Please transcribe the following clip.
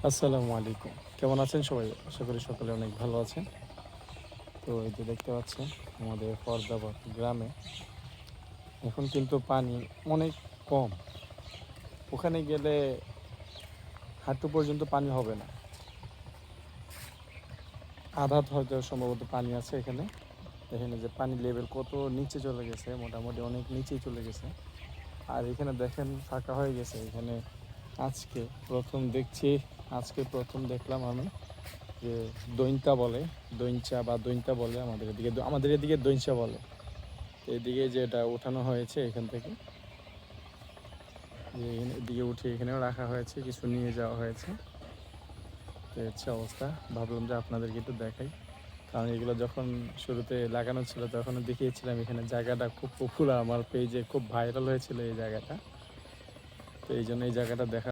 আসসালামু আলাইকুম। কেমন আছেন সবাই? আশা করি সকলে অনেক ভালো আছেন। তো এই যে দেখতে পাচ্ছেন আমাদের ফরদাবাদ গ্রামে এখন কিন্তু পানি অনেক কম। ওখানে গেলে হাঁটু পর্যন্ত পানি হবে না। আধা হয়তো সম্ভবত পানি আছে এখানে। দেখেন এই যে পানির লেভেল কত নিচে চলে গেছে, মোটামুটি অনেক নিচেই চলে গেছে। আর এখানে দেখেন ফাঁকা হয়ে গেছে। এখানে আজকে ১ম দেখছি, আজকে ১ম দেখলাম আমি যে দইন্তা বলে, দইঞ্চা বা দইন্তা বলে আমাদের এদিকে দইঞ্চা বলে। তো এদিকে যে এটা উঠানো হয়েছে এখান থেকে, যে এদিকে উঠিয়ে এখানেও রাখা হয়েছে, কিছু নিয়ে যাওয়া হয়েছে। তো হচ্ছে অবস্থা, ভাবলাম যে আপনাদেরকে একটু দেখাই। কারণ এগুলো যখন শুরুতে লাগানো ছিল তখনও দেখিয়েছিলাম, এখানে জায়গাটা খুব পপুলার, আমার পেজে খুব ভাইরাল হয়েছিল এই জায়গাটা। তো এই জন্য এই জায়গাটা দেখা